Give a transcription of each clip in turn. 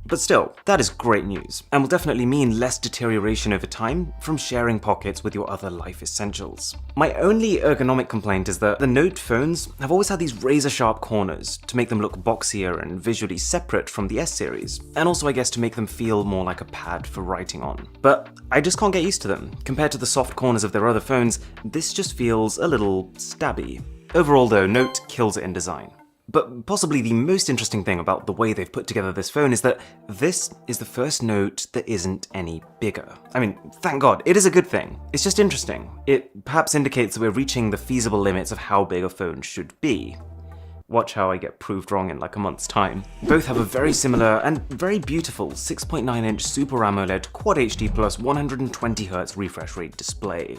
But still, that is great news, and will definitely mean less deterioration over time from sharing pockets with your other life essentials. My only ergonomic complaint is that the Note phones have always had these razor-sharp corners to make them look boxier and visually separate from the S series, and also I guess to make them feel more like a pad for writing on. But I just can't get used to them. Compared to the soft corners of their other phones, this just feels a little stabby. Overall though, Note kills it in design. But possibly the most interesting thing about the way they've put together this phone is that this is the first Note that isn't any bigger. I mean, thank God, it is a good thing. It's just interesting. It perhaps indicates that we're reaching the feasible limits of how big a phone should be. Watch how I get proved wrong in like a month's time. Both have a very similar and very beautiful 6.9-inch Super AMOLED Quad HD Plus 120Hz refresh rate display.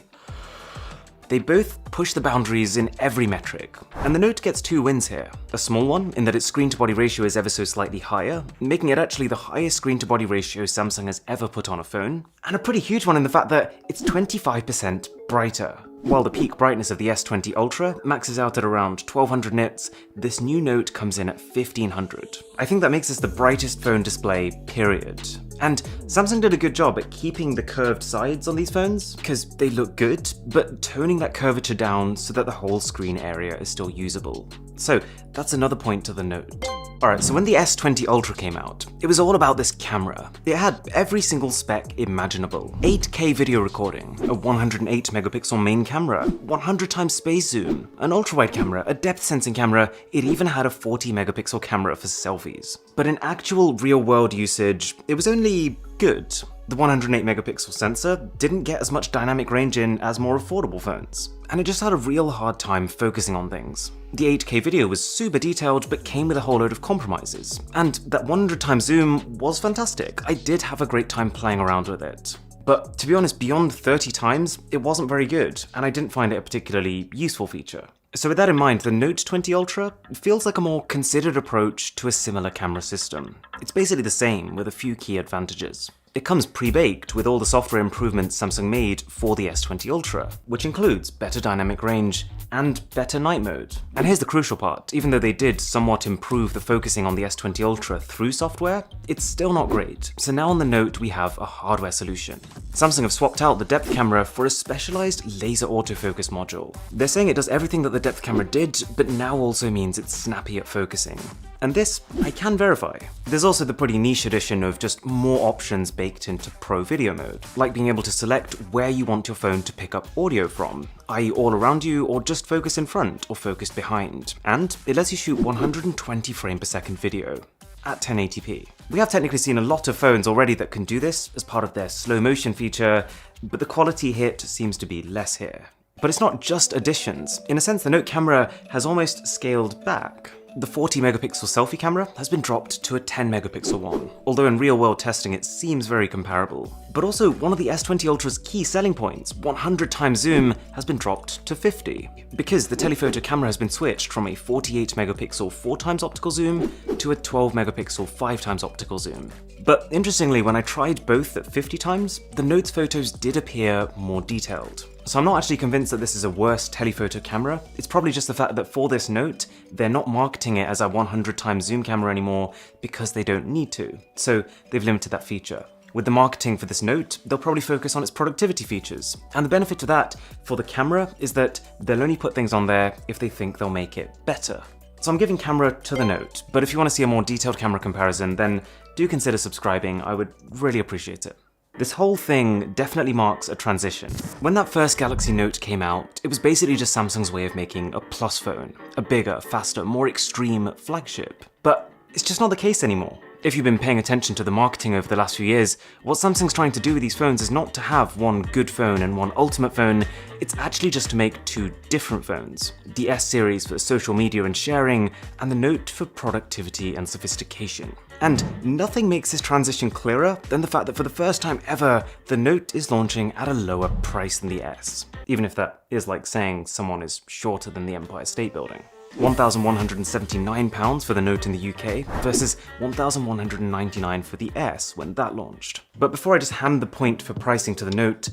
They both push the boundaries in every metric, and the Note gets two wins here. A small one, in that its screen-to-body ratio is ever so slightly higher, making it actually the highest screen-to-body ratio Samsung has ever put on a phone, and a pretty huge one in the fact that it's 25% brighter. While the peak brightness of the S20 Ultra maxes out at around 1200 nits, this new Note comes in at 1500. I think that makes this the brightest phone display, period. And Samsung did a good job at keeping the curved sides on these phones, because they look good, but toning that curvature down so that the whole screen area is still usable. So that's another point to the Note. Alright, so when the S20 Ultra came out, it was all about this camera. It had every single spec imaginable. 8K video recording, a 108 megapixel main camera, 100 times space zoom, an ultra-wide camera, a depth sensing camera, it even had a 40 megapixel camera for selfies. But in actual real-world usage, it was only good. The 108 megapixel sensor didn't get as much dynamic range in as more affordable phones, and it just had a real hard time focusing on things. The 8K video was super detailed, but came with a whole load of compromises, and that 100 times zoom was fantastic. I did have a great time playing around with it. But to be honest, beyond 30 times, it wasn't very good, and I didn't find it a particularly useful feature. So with that in mind, the Note 20 Ultra feels like a more considered approach to a similar camera system. It's basically the same, with a few key advantages. It comes pre-baked with all the software improvements Samsung made for the S20 Ultra, which includes better dynamic range and better night mode. And here's the crucial part, even though they did somewhat improve the focusing on the S20 Ultra through software, it's still not great. So now on the Note we have a hardware solution. Samsung have swapped out the depth camera for a specialized laser autofocus module. They're saying it does everything that the depth camera did, but now also means it's snappy at focusing. And this, I can verify. There's also the pretty niche addition of just more options baked into Pro Video mode, like being able to select where you want your phone to pick up audio from, i.e. all around you or just focus in front or focus behind. And it lets you shoot 120 frame per second video at 1080p. We have technically seen a lot of phones already that can do this as part of their slow motion feature, but the quality hit seems to be less here. But it's not just additions. In a sense, the Note camera has almost scaled back. The 40 megapixel selfie camera has been dropped to a 10 megapixel one, although in real world testing it seems very comparable. But also one of the S20 Ultra's key selling points, 100 times zoom, has been dropped to 50, because the telephoto camera has been switched from a 48 megapixel 4 times optical zoom to a 12 megapixel 5 times optical zoom. But interestingly, when I tried both at 50 times, the Note's photos did appear more detailed. So I'm not actually convinced that this is a worse telephoto camera. It's probably just the fact that for this Note, they're not marketing it as a 100 times zoom camera anymore because they don't need to. So they've limited that feature. With the marketing for this Note, they'll probably focus on its productivity features. And the benefit to that for the camera is that they'll only put things on there if they think they'll make it better. So I'm giving camera to the Note, but if you want to see a more detailed camera comparison, then do consider subscribing. I would really appreciate it. This whole thing definitely marks a transition. When that first Galaxy Note came out, it was basically just Samsung's way of making a plus phone, a bigger, faster, more extreme flagship. But it's just not the case anymore. If you've been paying attention to the marketing over the last few years, what Samsung's trying to do with these phones is not to have one good phone and one ultimate phone, it's actually just to make two different phones. The S series for social media and sharing, and the Note for productivity and sophistication. And nothing makes this transition clearer than the fact that for the first time ever, the Note is launching at a lower price than the S. Even if that is like saying someone is shorter than the Empire State Building. £1,179 for the Note in the UK versus £1,199 for the S when that launched. But before I just hand the point for pricing to the Note,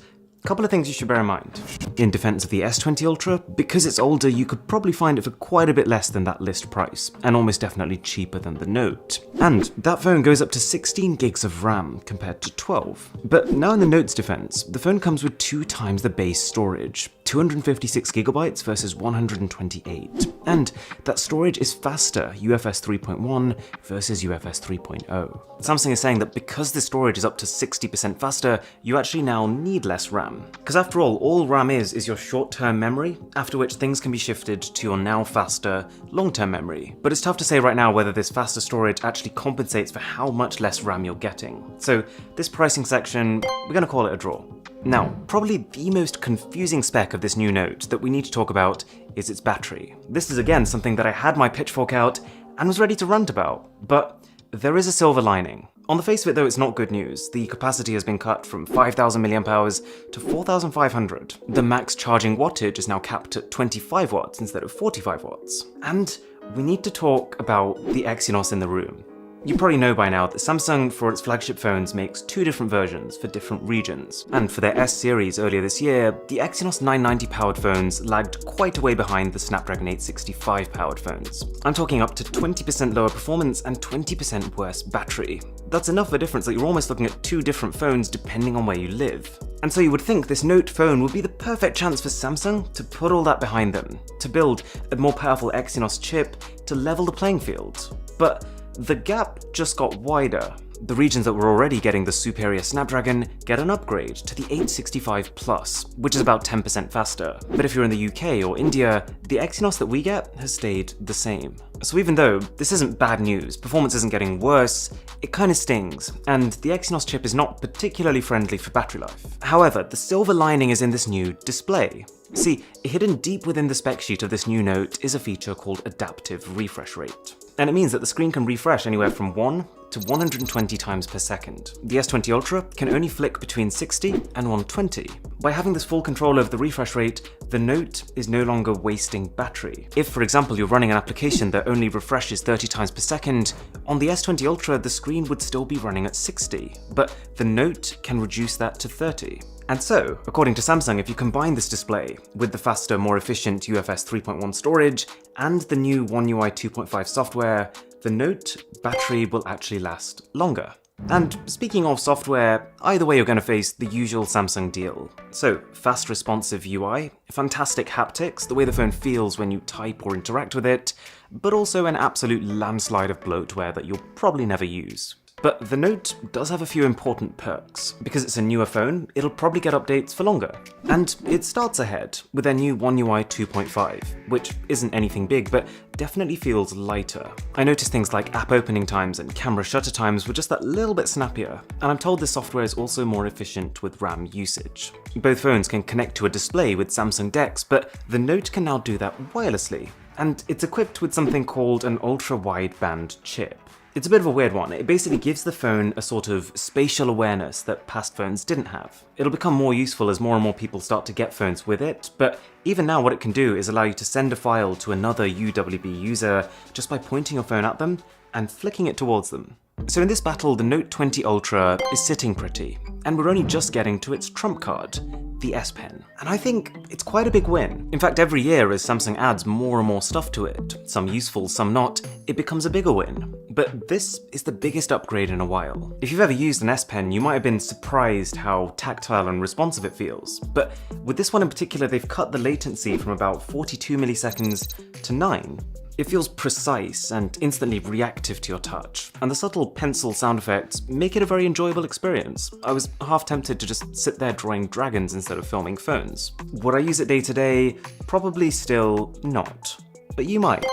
Couple of things you should bear in mind. In defense of the S20 Ultra, because it's older, you could probably find it for quite a bit less than that list price, and almost definitely cheaper than the Note. And that phone goes up to 16 gigs of RAM compared to 12. But now in the Note's defense, the phone comes with 2 times the base storage, 256 gigabytes versus 128. And that storage is faster, UFS 3.1 versus UFS 3.0. Samsung is saying that because the storage is up to 60% faster, you actually now need less RAM. Because after all RAM is your short-term memory, after which things can be shifted to your now faster, long-term memory. But it's tough to say right now whether this faster storage actually compensates for how much less RAM you're getting. So this pricing section, we're gonna call it a draw. Now, probably the most confusing spec of this new Note that we need to talk about is its battery. This is again something that I had my pitchfork out and was ready to rant about, but there is a silver lining. On the face of it though, it's not good news. The capacity has been cut from 5,000 mAh to 4,500. The max charging wattage is now capped at 25 watts instead of 45 watts. And we need to talk about the Exynos in the room. You probably know by now that Samsung, for its flagship phones, makes 2 different versions for different regions. And for their S series earlier this year, the Exynos 990 powered phones lagged quite a way behind the Snapdragon 865 powered phones. I'm talking up to 20% lower performance and 20% worse battery. That's enough of a difference that you're almost looking at 2 different phones depending on where you live. And so you would think this Note phone would be the perfect chance for Samsung to put all that behind them, to build a more powerful Exynos chip to level the playing field. But the gap just got wider. The regions that were already getting the superior Snapdragon get an upgrade to the 865 Plus, which is about 10% faster. But if you're in the UK or India, the Exynos that we get has stayed the same. So even though this isn't bad news, performance isn't getting worse, it kind of stings, and the Exynos chip is not particularly friendly for battery life. However, the silver lining is in this new display. See, hidden deep within the spec sheet of this new Note is a feature called adaptive refresh rate. And it means that the screen can refresh anywhere from 1 to 120 times per second. The S20 Ultra can only flick between 60 and 120. By having this full control over the refresh rate, the Note is no longer wasting battery. If, for example, you're running an application that only refreshes 30 times per second, on the S20 Ultra the screen would still be running at 60, but the Note can reduce that to 30. And so, according to Samsung, if you combine this display with the faster, more efficient UFS 3.1 storage and the new One UI 2.5 software, the Note battery will actually last longer. And speaking of software, either way you're going to face the usual Samsung deal. So, fast responsive UI, fantastic haptics, the way the phone feels when you type or interact with it, but also an absolute landslide of bloatware that you'll probably never use. But the Note does have a few important perks. Because it's a newer phone, it'll probably get updates for longer. And it starts ahead with their new One UI 2.5, which isn't anything big, but definitely feels lighter. I noticed things like app opening times and camera shutter times were just that little bit snappier, and I'm told this software is also more efficient with RAM usage. Both phones can connect to a display with Samsung DeX, but the Note can now do that wirelessly. And it's equipped with something called an ultra-wideband chip. It's a bit of a weird one. It basically gives the phone a sort of spatial awareness that past phones didn't have. It'll become more useful as more and more people start to get phones with it, but even now what it can do is allow you to send a file to another UWB user just by pointing your phone at them and flicking it towards them. So in this battle, the Note 20 Ultra is sitting pretty, and we're only just getting to its trump card, the S Pen. And I think it's quite a big win. In fact, every year as Samsung adds more and more stuff to it, some useful, some not, it becomes a bigger win. But this is the biggest upgrade in a while. If you've ever used an S Pen, you might have been surprised how tactile and responsive it feels. But with this one in particular, they've cut the latency from about 42 milliseconds to 9. It feels precise and instantly reactive to your touch, and the subtle pencil sound effects make it a very enjoyable experience. I was half tempted to just sit there drawing dragons instead of filming phones. Would I use it day to day? Probably still not, but you might.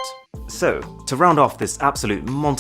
So, to round off this absolute monstrous